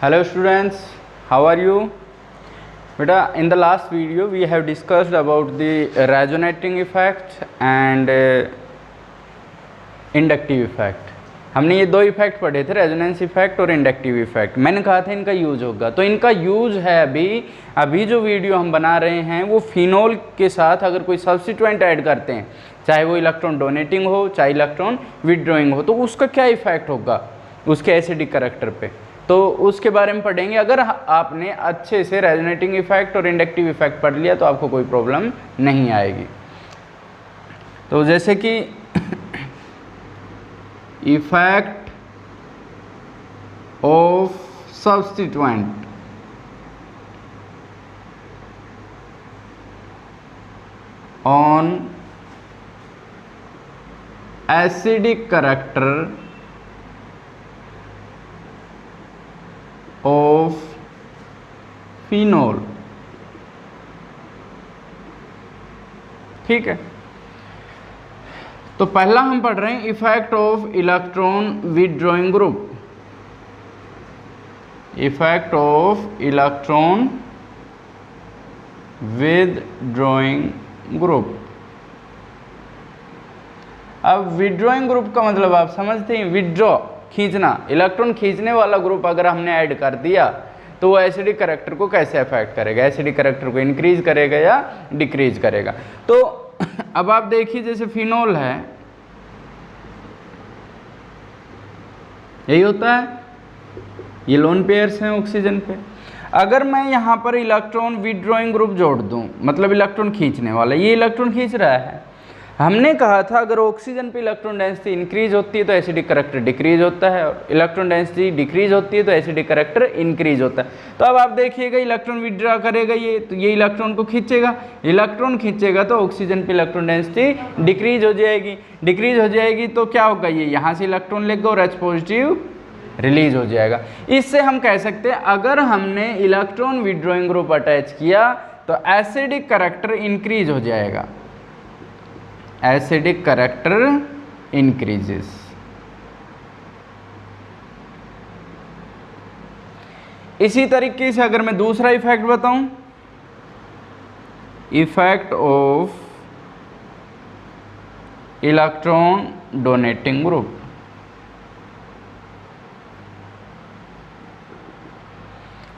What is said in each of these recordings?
Hello students, how are you? Beta, in the last video we have discussed about the resonating effect and inductive effect. हमने ये दो effect पढ़े थे, resonance effect और inductive effect. मैंने कहा था इनका यूज होगा, तो इनका यूज है अभी जो वीडियो हम बना रहे हैं वो फिनोल के साथ अगर कोई सब्स्टिट्यूएंट ऐड करते हैं, चाहे वो इलेक्ट्रॉन डोनेटिंग हो चाहे इलेक्ट्रॉन विदड्रॉइंग हो, तो उसका क्या इफेक्ट होगा उसके एसिडिक करैक्टर पे, तो उसके बारे में पढ़ेंगे. अगर आपने अच्छे से रेजोनेटिंग इफेक्ट और इंडक्टिव इफेक्ट पढ़ लिया तो आपको कोई प्रॉब्लम नहीं आएगी. तो जैसे कि effect of substituent on acidic character of phenol. ठीक है, तो पहला हम पढ़ रहे हैं effect of electron withdrawing group. Effect of electron withdrawing group. अब विदड्रॉइंग ग्रुप का मतलब आप समझते हैं, विदड्रॉ खींचना, इलेक्ट्रॉन खींचने वाला ग्रुप अगर हमने ऐड कर दिया तो वो एसिडिक करैक्टर को कैसे अफेक्ट करेगा, एसिडिक करैक्टर को इंक्रीज करेगा या डिक्रीज करेगा. तो अब आप देखिए जैसे फिनोल है, यही होता है, ये लोन पेयर्स हैं ऑक्सीजन पे. अगर मैं यहाँ पर इलेक्ट्रॉन विदड्रॉइंग ग्रुप जोड़ दूँ, मतलब इलेक्ट्रॉन खींचने वाला, ये इलेक्ट्रॉन खींच रहा है. हमने कहा था अगर ऑक्सीजन पे इलेक्ट्रॉन डेंसिटी इंक्रीज होती है तो एसिडिक करैक्टर डिक्रीज होता है, और इलेक्ट्रॉन डेंसिटी डिक्रीज होती है तो एसिडिक करैक्टर इंक्रीज होता है. तो अब आप देखिएगा इलेक्ट्रॉन विदड्रॉ करेगा ये, तो ये इलेक्ट्रॉन को खींचेगा, इलेक्ट्रॉन खींचेगा तो ऑक्सीजन पे इलेक्ट्रॉन डेंसिटी डिक्रीज हो जाएगी. डिक्रीज हो जाएगी तो क्या होगा, ये यहाँ से इलेक्ट्रॉन लेगा और H पॉजिटिव रिलीज हो जाएगा. इससे हम कह सकते हैं अगर हमने इलेक्ट्रॉन विदड्रॉइंग ग्रुप अटैच किया तो एसिडिक करैक्टर इंक्रीज हो जाएगा, एसिडिक करैक्टर इंक्रीजेस. इसी तरीके से अगर मैं दूसरा इफेक्ट बताऊं, effect of electron donating group.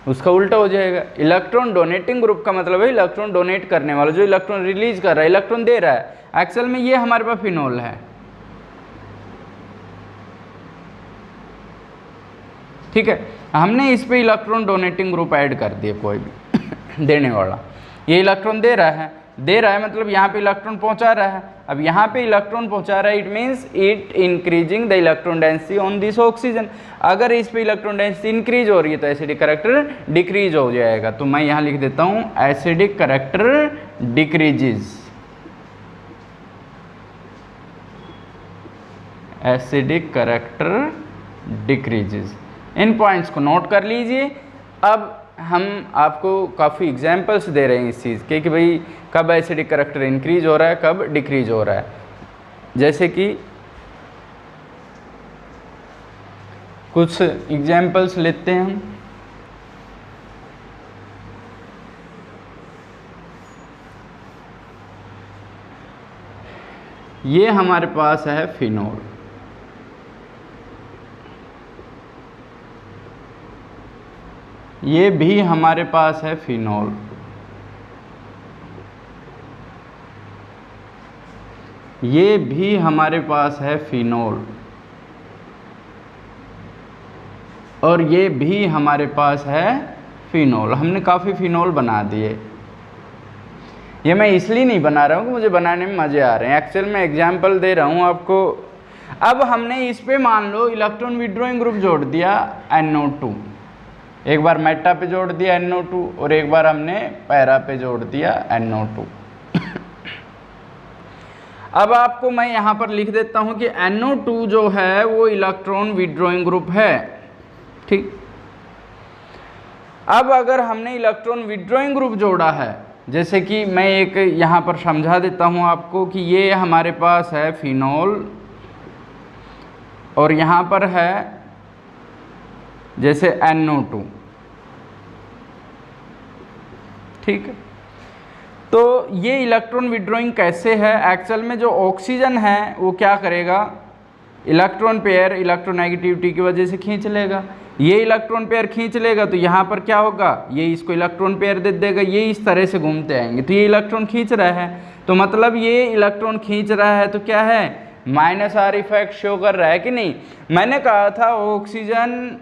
उसका उल्टा हो जाएगा. इलेक्ट्रॉन डोनेटिंग ग्रुप का मतलब है इलेक्ट्रॉन डोनेट करने वाला, जो इलेक्ट्रॉन रिलीज कर रहा है, इलेक्ट्रॉन दे रहा है. एक्चुअल में ये हमारे पास फिनोल है, ठीक है. हमने इस पे इलेक्ट्रॉन डोनेटिंग ग्रुप ऐड कर दिया, कोई भी देने वाला. ये इलेक्ट्रॉन दे रहा है मतलब यहाँ पे इलेक्ट्रॉन पहुँचा रहा है. अब यहाँ पे इलेक्ट्रॉन पहुँचा रहा है, it means it increasing the electron density on this oxygen. अगर इस पे इलेक्ट्रॉन डेंसिटी इंक्रीज हो रही है तो एसिडिक करैक्टर डिक्रीज हो जाएगा. तो मैं यहाँ लिख देता हूँ acidic character decreases. Acidic character decreases. इन पॉइंट्स को नोट कर लीजिए. अब हम आपको काफ़ी एग्जांपल्स दे रहे हैं इस चीज़ के कि भाई कब एसिडिक करैक्टर इंक्रीज हो रहा है, कब डिक्रीज हो रहा है. जैसे कि कुछ एग्जांपल्स लेते हैं हम. ये हमारे पास है फिनोल, ये भी हमारे पास है फिनोल, ये भी हमारे पास है फिनोल, और ये भी हमारे पास है फिनोल. हमने काफ़ी फिनोल बना दिए. ये मैं इसलिए नहीं बना रहा हूँ कि मुझे बनाने में मज़े आ रहे हैं, एक्चुअल में एग्जाम्पल दे रहा हूँ आपको. अब हमने इस पे मान लो इलेक्ट्रॉन विदड्रॉइंग ग्रुप जोड़ दिया NO2, एक बार मेटा पे जोड़ दिया NO2 और एक बार हमने पैरा पे जोड़ दिया NO2. अब आपको मैं यहाँ पर लिख देता हूँ कि NO2 जो है वो इलेक्ट्रॉन विदड्रॉइंग ग्रुप है, ठीक. अब अगर हमने इलेक्ट्रॉन विदड्रॉइंग ग्रुप जोड़ा है, जैसे कि मैं एक यहाँ पर समझा देता हूँ आपको कि ये हमारे पास है फिनोल और यहाँ पर है जैसे NO2, ठीक है। तो ये इलेक्ट्रॉन विड्रॉइंग कैसे है, एक्चुअल में जो ऑक्सीजन है वो क्या करेगा, इलेक्ट्रॉन पेयर इलेक्ट्रोनेगेटिविटी की वजह से खींच लेगा, ये इलेक्ट्रॉन पेयर खींच लेगा तो यहाँ पर क्या होगा, ये इसको इलेक्ट्रॉन पेयर दे देगा, ये इस तरह से घूमते आएंगे, तो ये इलेक्ट्रॉन खींच रहा है, तो मतलब ये इलेक्ट्रॉन खींच रहा है तो क्या है, -R इफेक्ट शो कर रहा है कि नहीं। मैंने कहा था ऑक्सीजन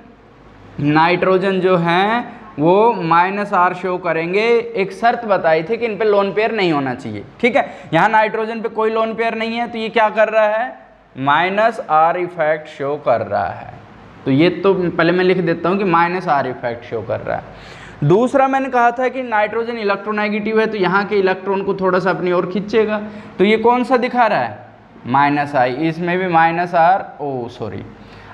नाइट्रोजन जो हैं वो -R शो करेंगे, एक शर्त बताई थी कि इन पे लोन पेयर नहीं होना चाहिए, ठीक है। यहाँ नाइट्रोजन पे कोई लोन पेयर नहीं है तो ये क्या कर रहा है, -R इफेक्ट शो कर रहा है, तो ये तो पहले मैं लिख देता हूँ कि -R इफेक्ट शो कर रहा है। दूसरा मैंने कहा था कि नाइट्रोजन इलेक्ट्रोनेगेटिव है तो यहाँ के इलेक्ट्रॉन को थोड़ा सा अपनी ओर खींचेगा, तो ये कौन सा दिखा रहा है, -I, इसमें भी -R, ओ सॉरी।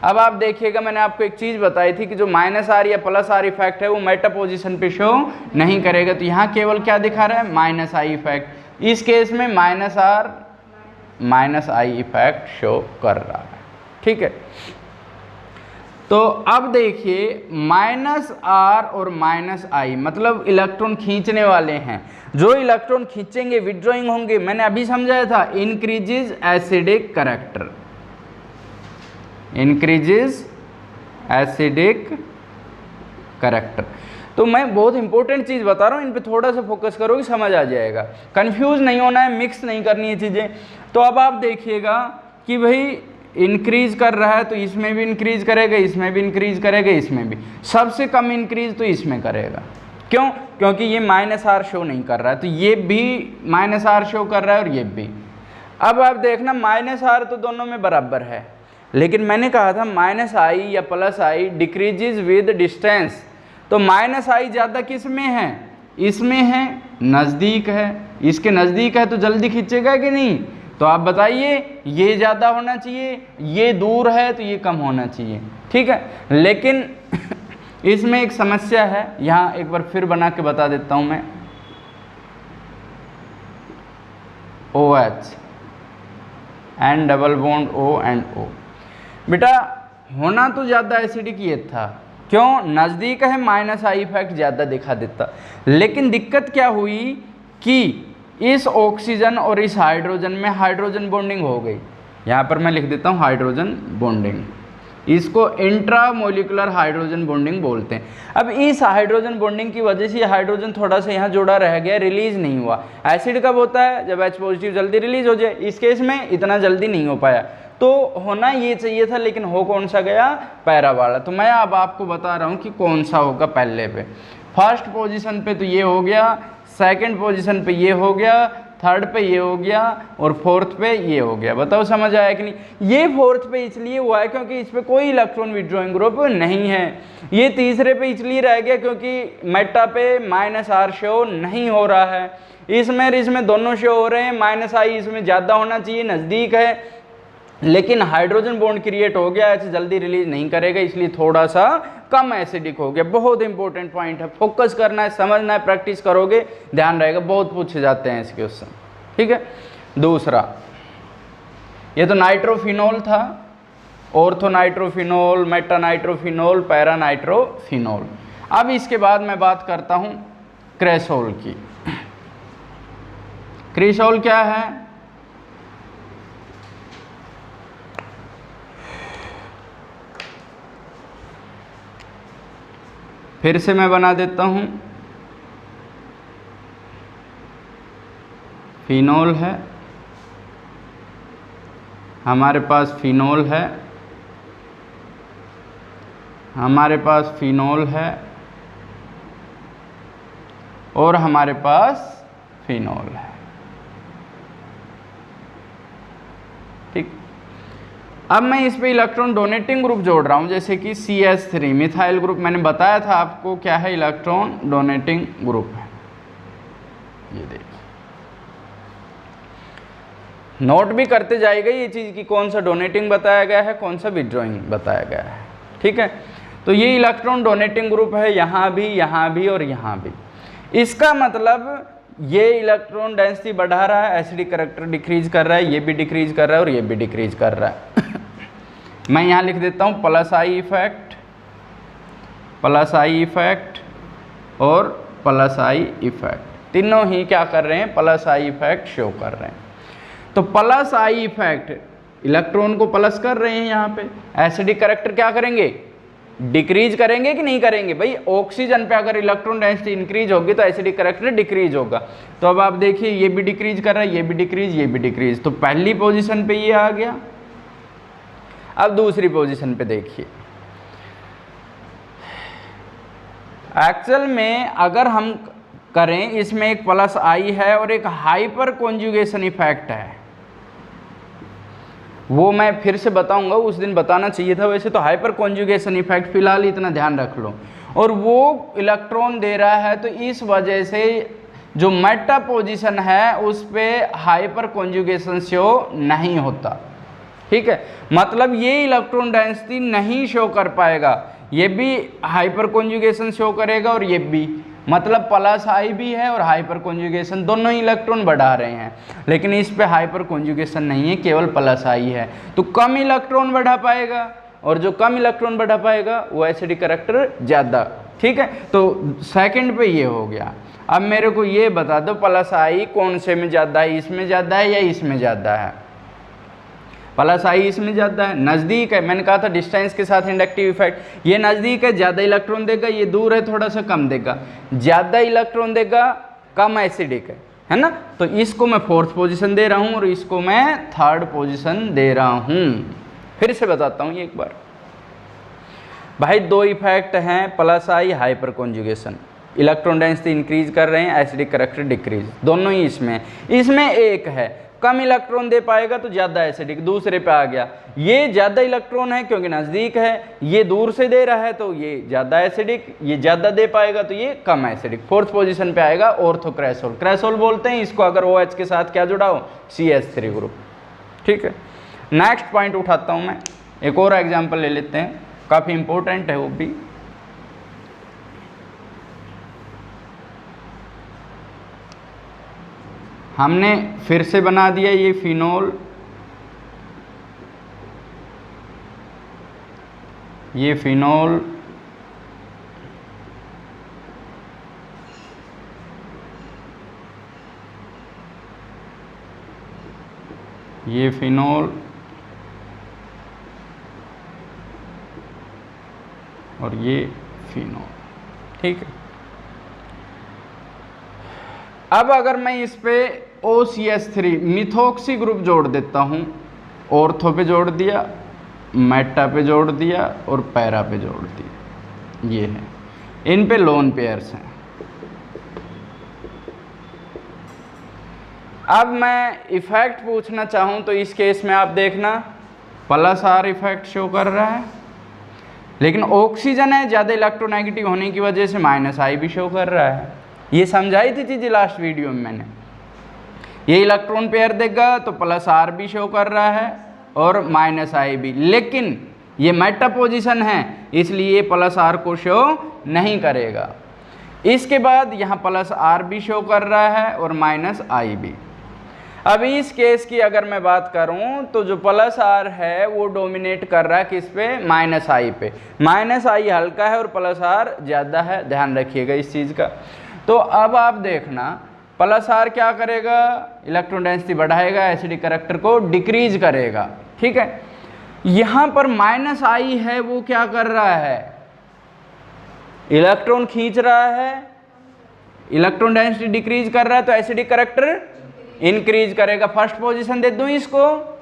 अब आप देखिएगा मैंने आपको एक चीज़ बताई थी कि जो -R या +R इफेक्ट है वो मेटा पोजिशन पे शो नहीं करेगा, तो यहाँ केवल क्या दिखा रहा है, -I इफेक्ट, इस केस में -R -I इफेक्ट शो कर रहा है, ठीक है। तो अब देखिए -R और -I मतलब इलेक्ट्रॉन खींचने वाले हैं, जो इलेक्ट्रॉन खींचेंगे विड्रॉइंग होंगे, मैंने अभी समझाया था increases acidic character, increases acidic character. तो मैं बहुत इंपॉर्टेंट चीज़ बता रहा हूँ, इन पे थोड़ा सा फोकस करोगे समझ आ जाएगा, कंफ्यूज नहीं होना है, मिक्स नहीं करनी है चीज़ें। तो अब आप देखिएगा कि भाई इंक्रीज कर रहा है तो इसमें भी इंक्रीज करेगा, इसमें भी इंक्रीज करेगा, इसमें भी, सबसे कम इंक्रीज तो इसमें करेगा, क्यों, क्योंकि ये -R शो नहीं कर रहा है, तो ये भी -R शो कर रहा है और ये भी। अब आप देखना -R तो दोनों में बराबर है, लेकिन मैंने कहा था -I या +I डिक्रीजेज विद डिस्टेंस, तो -I ज़्यादा किस में है, इसमें है, नज़दीक है, इसके नज़दीक है तो जल्दी खींचेगा कि नहीं, तो आप बताइए, ये ज़्यादा होना चाहिए, ये दूर है तो ये कम होना चाहिए, ठीक है। लेकिन इसमें एक समस्या है, यहाँ एक बार फिर बना के बता देता हूँ मैं, OH and double bond O and O, बेटा होना तो ज़्यादा एसिडिक ये था, क्यों, नज़दीक है, -I इफेक्ट ज़्यादा दिखा देता, लेकिन दिक्कत क्या हुई कि इस ऑक्सीजन और इस हाइड्रोजन में हाइड्रोजन बॉन्डिंग हो गई, यहाँ पर मैं लिख देता हूँ हाइड्रोजन बॉन्डिंग, इसको इंट्रामोलिकुलर हाइड्रोजन बॉन्डिंग बोलते हैं। अब इस हाइड्रोजन बॉन्डिंग की वजह से हाइड्रोजन थोड़ा सा यहाँ जुड़ा रह गया, रिलीज नहीं हुआ। एसिड कब होता है, जब H पॉजिटिव जल्दी रिलीज हो जाए, इस केस में इतना जल्दी नहीं हो पाया, तो होना ये चाहिए था, लेकिन हो कौन सा गया, पैरा वाला। तो मैं अब आपको बता रहा हूँ कि कौन सा होगा पहले पे, फर्स्ट पोजीशन पे तो ये हो गया, सेकंड पोजीशन पे ये हो गया, थर्ड पे ये हो गया और फोर्थ पे ये हो गया। बताओ समझ आया कि नहीं। ये फोर्थ पे इसलिए हुआ है क्योंकि इस पे कोई इलेक्ट्रॉन विड्रॉइंग ग्रुप नहीं है। ये तीसरे पे इसलिए रह गया क्योंकि मेटा पे -R शो नहीं हो रहा है, इसमें दोनों शो हो रहे हैं। -I इसमें ज़्यादा होना चाहिए, नज़दीक है, लेकिन हाइड्रोजन बॉन्ड क्रिएट हो गया, ऐसे जल्दी रिलीज नहीं करेगा, इसलिए थोड़ा सा कम एसिडिक हो गया। बहुत इंपॉर्टेंट पॉइंट है, फोकस करना है, समझना है, प्रैक्टिस करोगे ध्यान रहेगा, बहुत पूछे जाते हैं इसके क्वेश्चन, ठीक है। दूसरा, ये तो नाइट्रोफिनोल था, ortho nitrophenol, Meta nitrophenol, para nitrophenol. अब इसके बाद मैं बात करता हूँ क्रेसोल की। क्रेसोल क्या है, फिर से मैं बना देता हूँ, फिनोल है, हमारे पास फिनोल है, हमारे पास फिनोल है और हमारे पास फिनोल है, ठीक। अब मैं इस पे इलेक्ट्रॉन डोनेटिंग ग्रुप जोड़ रहा हूँ, जैसे कि CH3 मिथाइल ग्रुप। मैंने बताया था आपको क्या है, इलेक्ट्रॉन डोनेटिंग ग्रुप है। ये देखिए, नोट भी करते जाएगा ये चीज़ कि कौन सा डोनेटिंग बताया गया है, कौन सा विड्रॉइंग बताया गया है, ठीक है। तो ये इलेक्ट्रॉन डोनेटिंग ग्रुप है, यहाँ भी और यहाँ भी। इसका मतलब ये इलेक्ट्रॉन डेंसिटी बढ़ा रहा है, एसिडिक करैक्टर डिक्रीज कर रहा है, ये भी डिक्रीज कर रहा है और ये भी डिक्रीज कर रहा है। मैं यहाँ लिख देता हूँ +I effect plus I effect और प्लस आई इफेक्ट, तीनों ही क्या कर रहे हैं, प्लस आई इफेक्ट शो कर रहे हैं। तो प्लस आई इफेक्ट इलेक्ट्रॉन को प्लस कर रहे हैं, यहाँ पे एसिडिक करैक्टर क्या करेंगे, डिक्रीज करेंगे कि नहीं करेंगे भाई। ऑक्सीजन पे अगर इलेक्ट्रॉन डेंसिटी इंक्रीज होगी तो एसिडिक करैक्टर डिक्रीज होगा। तो अब आप देखिए ये भी डिक्रीज कर रहा है, ये भी डिक्रीज, ये भी डिक्रीज, तो पहली पोजीशन पे ये आ गया। अब दूसरी पोजीशन पे देखिए, एक्चुअल में अगर हम करें, इसमें एक प्लस आई है और एक हाइपर कॉन्जुगेशन इफेक्ट है, वो मैं फिर से बताऊंगा, उस दिन बताना चाहिए था वैसे तो। हाइपर कॉन्जुगेशन इफेक्ट फिलहाल इतना ध्यान रख लो, और वो इलेक्ट्रॉन दे रहा है तो इस वजह से जो मेटा पोजीशन है उस पे हाइपर कॉन्जुगेशन शो नहीं होता, ठीक है। मतलब ये इलेक्ट्रॉन डेंसिटी नहीं शो कर पाएगा, ये भी हाइपर कॉन्जुगेशन शो करेगा और ये भी, मतलब प्लस आई भी है और हाइपर कॉन्जुगेशन, दोनों ही इलेक्ट्रॉन बढ़ा रहे हैं, लेकिन इस पे हाइपर कॉन्जुगेशन नहीं है, केवल प्लस आई है, तो कम इलेक्ट्रॉन बढ़ा पाएगा, और जो कम इलेक्ट्रॉन बढ़ा पाएगा वो एसिडिक करैक्टर ज़्यादा, ठीक है। तो सेकंड पे ये हो गया। अब मेरे को ये बता दो प्लस आई कौन से में ज़्यादा है, इसमें ज़्यादा है या इसमें ज़्यादा है। प्लस आई इसमें ज़्यादा है, नज़दीक है, मैंने कहा था डिस्टेंस के साथ इंडक्टिव इफेक्ट, ये नज़दीक है ज़्यादा इलेक्ट्रॉन देगा, ये दूर है थोड़ा सा कम देगा, ज़्यादा इलेक्ट्रॉन देगा कम एसिडिक है ना। तो इसको मैं फोर्थ पोजीशन दे रहा हूँ और इसको मैं थर्ड पोजीशन दे रहा हूँ। फिर से बताता हूँ ये एक बार भाई, दो इफेक्ट हैं, प्लस आई hyper conjugation, electron density increase कर रहे हैं, एसिडिक करैक्टर डिक्रीज, दोनों ही इसमें एक है कम इलेक्ट्रॉन दे पाएगा तो ज़्यादा एसिडिक, दूसरे पे आ गया ये ज़्यादा इलेक्ट्रॉन है क्योंकि नज़दीक है, ये दूर से दे रहा है तो ये ज़्यादा एसिडिक, ये ज़्यादा दे पाएगा तो ये कम एसिडिक। फोर्थ पोजीशन पे आएगा ऑर्थोक्रेसोल, क्रेसोल बोलते हैं इसको अगर OH के साथ क्या जुड़ा हो, CH3 ग्रुप, ठीक है। नेक्स्ट पॉइंट उठाता हूँ मैं, एक और एग्जाम्पल ले लेते हैं, काफ़ी इंपॉर्टेंट है वो भी। हमने फिर से बना दिया ये फिनोल, ये फिनोल, ये फिनोल और ये फिनोल, ठीक है। अब अगर मैं इस पे OCH3 मिथोक्सी ग्रुप जोड़ देता हूँ, ऑर्थो पे जोड़ दिया, मेटा पे जोड़ दिया और पैरा पे जोड़ दिया, ये है, इन पे लोन पेयर्स हैं। अब मैं इफेक्ट पूछना चाहूँ तो इस केस में आप देखना प्लस R इफेक्ट शो कर रहा है, लेकिन ऑक्सीजन है ज़्यादा इलेक्ट्रोनेगेटिव होने की वजह से माइनस आई भी शो कर रहा है। ये समझाई थी चीज़ लास्ट वीडियो में मैंने, ये इलेक्ट्रॉन पेयर देगा तो प्लस R भी शो कर रहा है और माइनस आई भी, लेकिन ये मेटा पोजीशन है इसलिए ये प्लस R को शो नहीं करेगा। इसके बाद यहाँ प्लस R भी शो कर रहा है और माइनस आई भी। अब इस केस की अगर मैं बात करूं तो जो प्लस R है वो डोमिनेट कर रहा है किस पे, माइनस आई पे। माइनस आई हल्का है और प्लस R ज़्यादा है, ध्यान रखिएगा इस चीज़ का। तो अब आप देखना प्लस R क्या करेगा, इलेक्ट्रॉन डेंसिटी बढ़ाएगा, एसिडिक करैक्टर को डिक्रीज करेगा, ठीक है। यहाँ पर माइनस आई है वो क्या कर रहा है, इलेक्ट्रॉन खींच रहा है, इलेक्ट्रॉन डेंसिटी डिक्रीज कर रहा है तो एसिडिक करैक्टर इंक्रीज करेगा। फर्स्ट पोजीशन दे दूं इसको,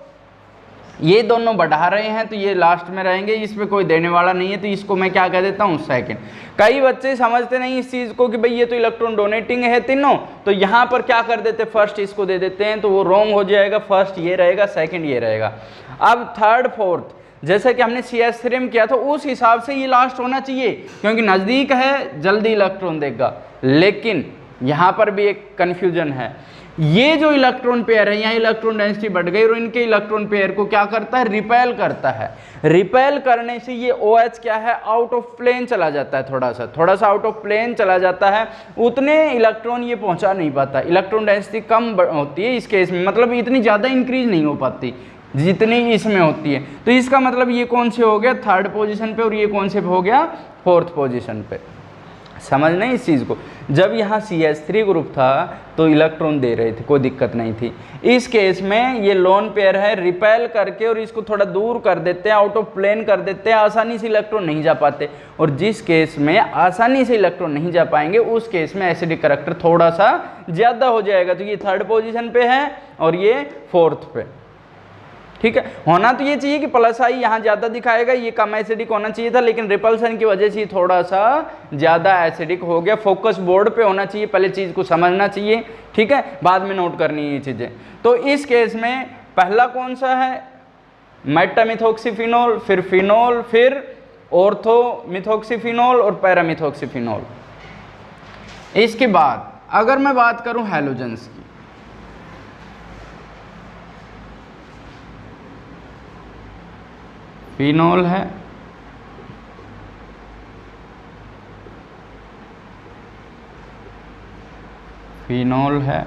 ये दोनों बढ़ा रहे हैं तो ये लास्ट में रहेंगे, इस पे कोई देने वाला नहीं है तो इसको मैं क्या कह देता हूँ, सेकंड। कई बच्चे समझते नहीं इस चीज़ को कि भाई ये तो इलेक्ट्रॉन डोनेटिंग है तीनों, तो यहाँ पर क्या कर देते, फर्स्ट इसको दे देते हैं, तो वो रॉन्ग हो जाएगा, फर्स्ट ये रहेगा, सेकंड ये रहेगा। अब थर्ड फोर्थ जैसे कि हमने CH3 में किया था उस हिसाब से ये लास्ट होना चाहिए, क्योंकि नज़दीक है जल्दी इलेक्ट्रॉन देगा। लेकिन यहाँ पर भी एक कन्फ्यूजन है, ये जो इलेक्ट्रॉन पेयर है यहाँ इलेक्ट्रॉन डेंसिटी बढ़ गई और इनके इलेक्ट्रॉन पेयर को क्या करता है, रिपेल करता है। रिपेल करने से ये OH क्या है, आउट ऑफ प्लेन चला जाता है, थोड़ा सा आउट ऑफ प्लेन चला जाता है, उतने इलेक्ट्रॉन ये पहुंचा नहीं पाता, इलेक्ट्रॉन डेंसिटी कम होती है इस केस में, मतलब इतनी ज़्यादा इंक्रीज नहीं हो पाती, जितनी इसमें होती है। तो इसका मतलब ये कौन से हो गया, थर्ड पोजीशन पे, और ये कौन से पे हो गया, फोर्थ पोजीशन पे। समझना इस चीज़ को। जब यहाँ CH3 ग्रुप था तो इलेक्ट्रॉन दे रहे थे, कोई दिक्कत नहीं थी। इस केस में ये लोन पेयर है, रिपेल करके और इसको थोड़ा दूर कर देते हैं, आउट ऑफ प्लेन कर देते हैं, आसानी से इलेक्ट्रॉन नहीं जा पाते। और जिस केस में आसानी से इलेक्ट्रॉन नहीं जा पाएंगे उस केस में एसिडिक करैक्टर थोड़ा सा ज़्यादा हो जाएगा। तो ये थर्ड पोजिशन पे है और ये फोर्थ पे, ठीक है। होना तो ये चाहिए कि प्लस आई यहाँ ज़्यादा दिखाएगा, ये कम एसिडिक होना चाहिए था, लेकिन रिपल्सन की वजह से ये थोड़ा सा ज़्यादा एसिडिक हो गया। फोकस बोर्ड पे होना चाहिए, पहले चीज़ को समझना चाहिए, ठीक है, बाद में नोट करनी है ये चीज़ें। तो इस केस में पहला कौन सा है, मेटामिथॉक्सीफिनॉल, फिर फिनॉल, फिर ऑर्थोमिथॉक्सीफिनॉल और पैरामिथॉक्सीफिनॉल। इसके बाद अगर मैं बात करूँ हैलोजेंस की, फिनॉल है, फिनॉल है,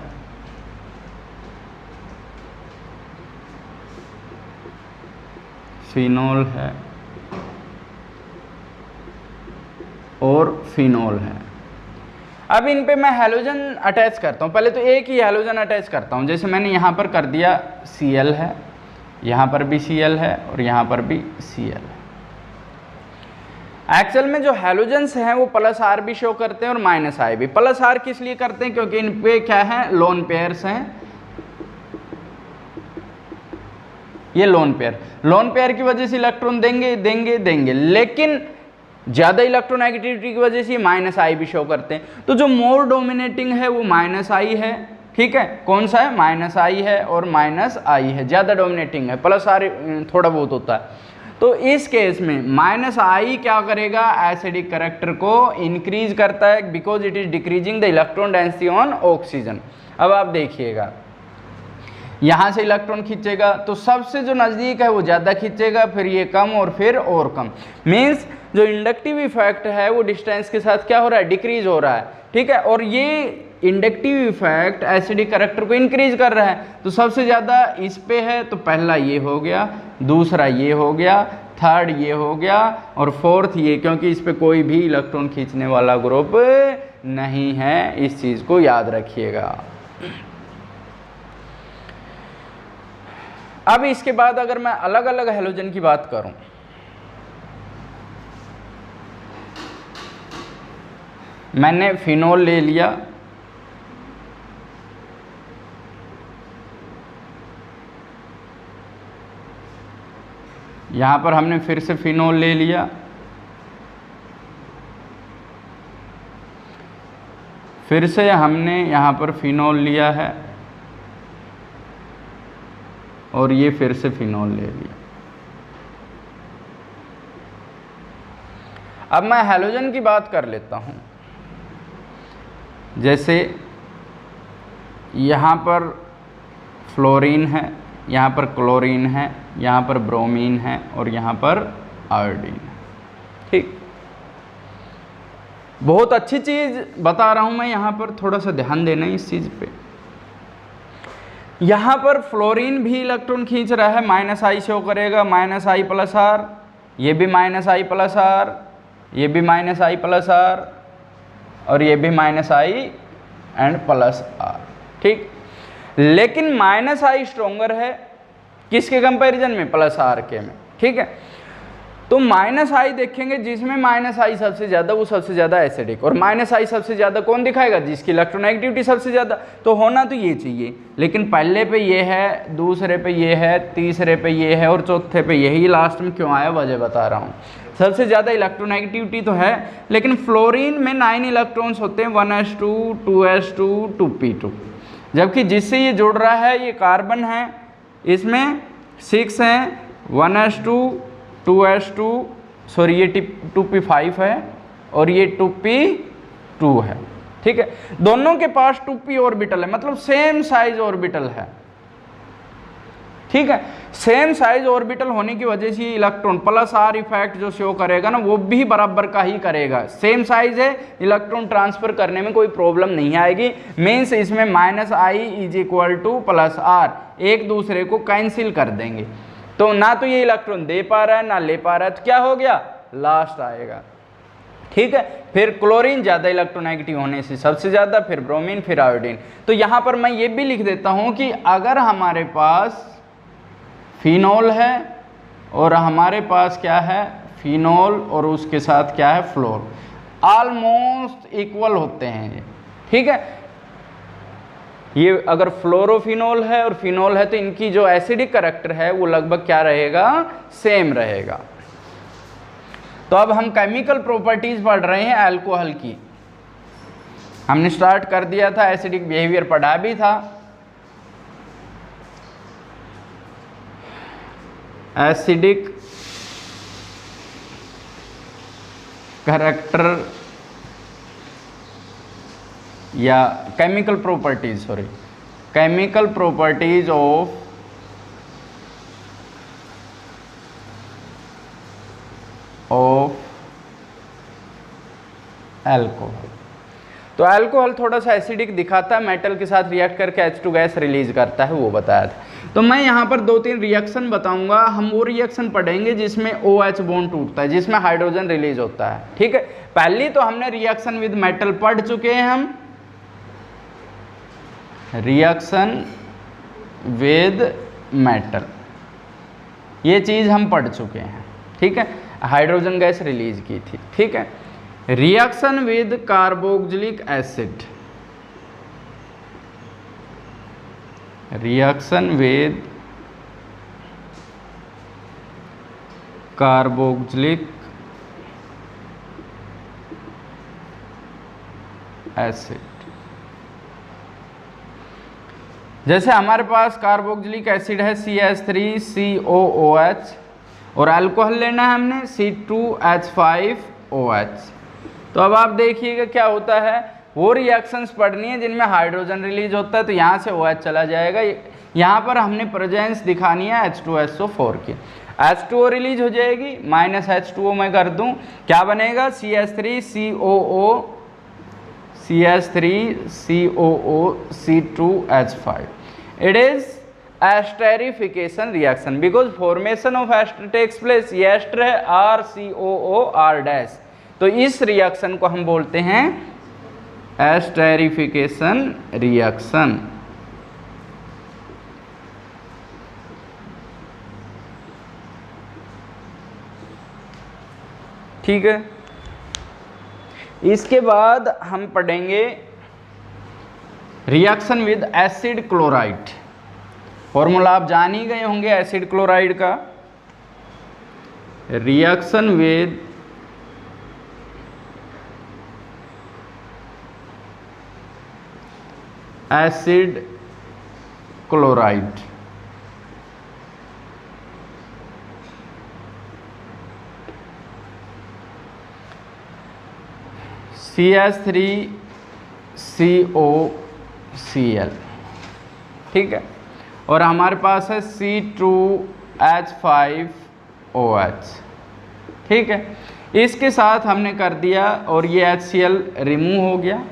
फिनॉल है और फिनॉल है। अब इन पे मैं हैलोजन अटैच करता हूँ। पहले तो एक ही हैलोजन अटैच करता हूँ, जैसे मैंने यहाँ पर कर दिया Cl है, यहाँ पर भी Cl है और यहाँ पर भी Cl है। एक्चुअल में जो हैलोजेंस हैं वो प्लस आर भी शो करते हैं और माइनस आई भी। प्लस आर किस लिए करते हैं, क्योंकि इन पे क्या है, लोन पेयर्स हैं। ये लोन पेयर की वजह से इलेक्ट्रॉन देंगे, लेकिन ज़्यादा इलेक्ट्रोनेगेटिविटी की वजह से माइनस आई भी शो करते हैं। तो जो मोर डोमिनेटिंग है वो माइनस आई है, ठीक है। कौन सा है, माइनस आई है और माइनस आई है, ज़्यादा डोमिनेटिंग है, प्लस आर थोड़ा बहुत होता है। तो इस केस में माइनस आई क्या करेगा, एसिडिक करैक्टर को इंक्रीज करता है, because it is decreasing the electron density on oxygen. अब आप देखिएगा, यहाँ से इलेक्ट्रॉन खींचेगा तो सबसे जो नज़दीक है वो ज़्यादा खींचेगा, फिर ये कम और फिर और कम। मीन्स जो इंडक्टिव इफेक्ट है वो डिस्टेंस के साथ क्या हो रहा है, डिक्रीज हो रहा है, ठीक है। और ये इंडक्टिव इफेक्ट एसिडिक करैक्टर को इंक्रीज कर रहा है। तो सबसे ज़्यादा इस पे है, तो पहला ये हो गया, दूसरा ये हो गया, थर्ड ये हो गया और फोर्थ ये, क्योंकि इस पे कोई भी इलेक्ट्रॉन खींचने वाला ग्रुप नहीं है। इस चीज़ को याद रखिएगा। अब इसके बाद अगर मैं अलग अलग हैलोजन की बात करूं, मैंने फिनॉल ले लिया, यहाँ पर हमने फिर से फिनॉल ले लिया, फिर से हमने यहाँ पर फिनॉल लिया है और ये फिर से फिनॉल ले लिया। अब मैं हैलोजन की बात कर लेता हूँ। जैसे यहाँ पर फ्लोरीन है, यहाँ पर क्लोरीन है, यहाँ पर ब्रोमीन है और यहाँ पर आयोडीन है, ठीक। बहुत अच्छी चीज़ बता रहा हूँ मैं, यहाँ पर थोड़ा सा ध्यान देना है इस चीज़ पे। यहाँ पर फ्लोरीन भी इलेक्ट्रॉन खींच रहा है, माइनस आई शो करेगा, माइनस आई प्लस आर, ये भी माइनस आई प्लस आर, ये भी माइनस आई प्लस आर और ये भी minus I and plus R, ठीक। लेकिन माइनस आई स्ट्रोंगर है किसके कंपैरिजन में, प्लस आर के में, ठीक है। तो माइनस आई देखेंगे, जिसमें माइनस आई सबसे ज़्यादा वो सबसे ज़्यादा एसिडिक, और माइनस आई सबसे ज़्यादा कौन दिखाएगा, जिसकी इलेक्ट्रोनेगेटिविटी सबसे ज़्यादा। तो होना तो ये चाहिए, लेकिन पहले पे ये है, दूसरे पे ये है, तीसरे पे ये है और चौथे पे यही, लास्ट में क्यों आया वजह बता रहा हूँ। सबसे ज़्यादा इलेक्ट्रोनेगेटिविटी तो है, लेकिन फ्लोरीन में 9 इलेक्ट्रॉन्स होते हैं, 1s2 2s2 2p2, जबकि जिससे ये जुड़ रहा है ये कार्बन है, इसमें 6 हैं, 1s2 2s2, सॉरी ये 2p5 है और ये 2p2 है, ठीक है। दोनों के पास 2p ऑर्बिटल है, मतलब सेम साइज ऑर्बिटल है, ठीक है। सेम साइज ऑर्बिटल होने की वजह से इलेक्ट्रॉन प्लस आर इफेक्ट जो शो करेगा ना वो भी बराबर का ही करेगा। सेम साइज है, इलेक्ट्रॉन ट्रांसफर करने में कोई प्रॉब्लम नहीं आएगी। मीन्स इसमें minus I is equal to plus R, एक दूसरे को कैंसिल कर देंगे। तो ना तो ये इलेक्ट्रॉन दे पा रहा है ना ले पा रहा है, तो क्या हो गया, लास्ट आएगा। ठीक है। फिर क्लोरीन ज़्यादा इलेक्ट्रोनेगेटिव होने से सबसे ज़्यादा, फिर ब्रोमीन, फिर आयोडीन। तो यहाँ पर मैं ये भी लिख देता हूँ कि अगर हमारे पास फिनोल है और हमारे पास क्या है, फिनोल और उसके साथ क्या है, फ्लोर, ऑलमोस्ट इक्वल होते हैं ये। ठीक है। ये अगर फ्लोरोफिनोल है और फिनोल है तो इनकी जो एसिडिक करैक्टर है वो लगभग क्या रहेगा, सेम रहेगा। तो अब हम केमिकल प्रॉपर्टीज पढ़ रहे हैं अल्कोहल की। हमने स्टार्ट कर दिया था, एसिडिक बिहेवियर पढ़ा भी था। एसिडिक करैक्टर या chemical properties, sorry, chemical properties of alcohol. तो अल्कोहल थोड़ा सा एसिडिक दिखाता है, मेटल के साथ रिएक्ट करके H2 गैस रिलीज करता है, वो बताया था। तो मैं यहाँ पर 2-3 रिएक्शन बताऊंगा। हम वो रिएक्शन पढ़ेंगे जिसमें OH बॉन्ड टूटता है, जिसमें हाइड्रोजन रिलीज होता है। ठीक है। पहली तो हमने रिएक्शन विद मेटल पढ़ चुके हैं हम, रिएक्शन विद मेटल, ये चीज़ हम पढ़ चुके हैं। ठीक है। हाइड्रोजन गैस रिलीज की थी। ठीक है। Reaction with carboxylic acid, reaction with carboxylic acid. जैसे हमारे पास कार्बोक्सिलिक एसिड है CH3COOH और अल्कोहल लेना है हमने C2H5OH। तो अब आप देखिएगा क्या होता है, वो रिएक्शंस पढ़नी है जिनमें हाइड्रोजन रिलीज होता है, तो यहाँ से OH चला जाएगा। यहाँ पर हमने प्रेजेंस दिखानी है H2SO4 की, H2O रिलीज हो जाएगी, माइनस H2O मैं कर दूँ, क्या बनेगा, CH3COO It is esterification reaction because formation of ester takes place, ये एस्टर है RCOOR-। तो इस रिएक्शन को हम बोलते हैं एस्टेरिफिकेशन रिएक्शन। ठीक है। इसके बाद हम पढ़ेंगे reaction with acid chloride. Formula आप जान ही गए होंगे एसिड क्लोराइड का, reaction with acid chloride. CH3COCl। ठीक है। और हमारे पास है C2H5OH। ठीक है। इसके साथ हमने कर दिया और ये HCl रिमूव हो गया,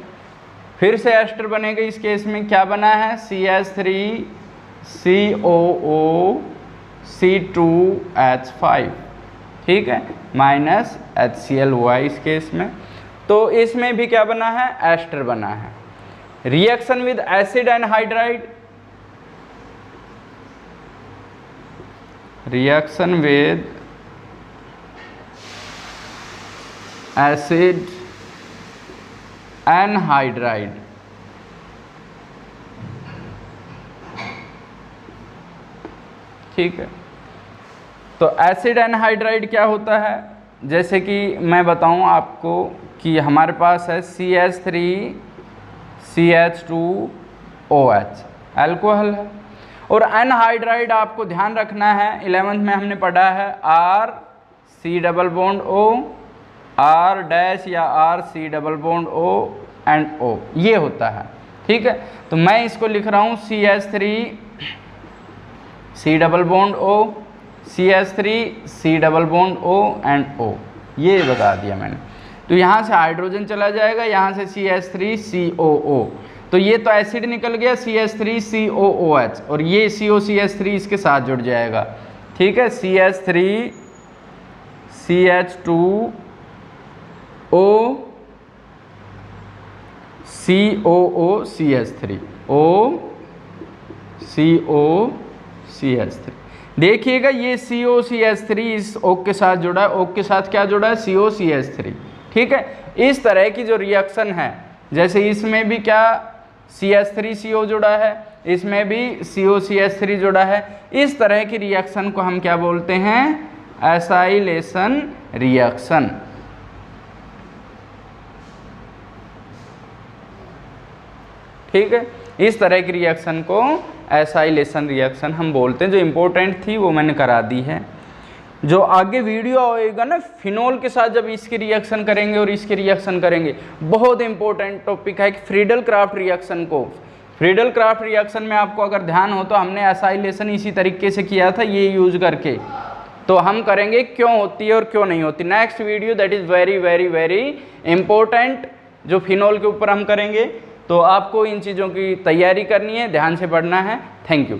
फिर से एस्टर बनेगा। इस केस में क्या बना है, CH3COOC2H5। ठीक है, माइनस HCl हुआ इस केस में। तो इसमें भी क्या बना है, एस्टर बना है। Reaction with acid anhydride, reaction with acid anhydride. ठीक है। तो एसिड एनहाइड्राइड क्या होता है, जैसे कि मैं बताऊं आपको कि हमारे पास है CH3CH2OH अल्कोहल है, और एनहाइड्राइड आपको ध्यान रखना है, 11th में हमने पढ़ा है RC double bond O, R dash या RC double bond O and O, ये होता है। ठीक है। तो मैं इसको लिख रहा हूँ C double bond O, CH3 C double bond O and O, ये बता दिया मैंने। तो यहाँ से हाइड्रोजन चला जाएगा, यहाँ से CH3 COO, तो ये तो एसिड निकल गया CH3 COOH, और ये COCH3 इसके साथ जुड़ जाएगा, ठीक है। CH3 CH2O COO CH3 O CO CH3। देखिएगा ये COCH3 इस O के साथ जुड़ा है, O के साथ क्या जुड़ा है, COCH3, ठीक है। इस तरह की जो रिएक्शन है, जैसे इसमें भी क्या CH3CO जुड़ा है, इसमें भी COCH3 जुड़ा है, इस तरह की रिएक्शन को हम क्या बोलते हैं, एसाइलेशन रिएक्शन। ठीक है, इस तरह की रिएक्शन को एसाइलेशन रिएक्शन हम बोलते हैं। जो इम्पोर्टेंट थी वो मैंने करा दी है। जो आगे वीडियो आएगा ना फिनोल के साथ, जब इसकी रिएक्शन करेंगे और इसकी रिएक्शन करेंगे, बहुत इंपॉर्टेंट टॉपिक है कि फ्रीडल क्राफ्ट रिएक्शन को। फ्रीडल क्राफ्ट रिएक्शन में आपको अगर ध्यान हो तो हमने एसाइलेशन इसी तरीके से किया था, ये यूज करके। तो हम करेंगे क्यों होती है और क्यों नहीं होती, next video that is very very very important, जो फिनोल के ऊपर हम करेंगे। तो आपको इन चीज़ों की तैयारी करनी है, ध्यान से पढ़ना है। Thank you.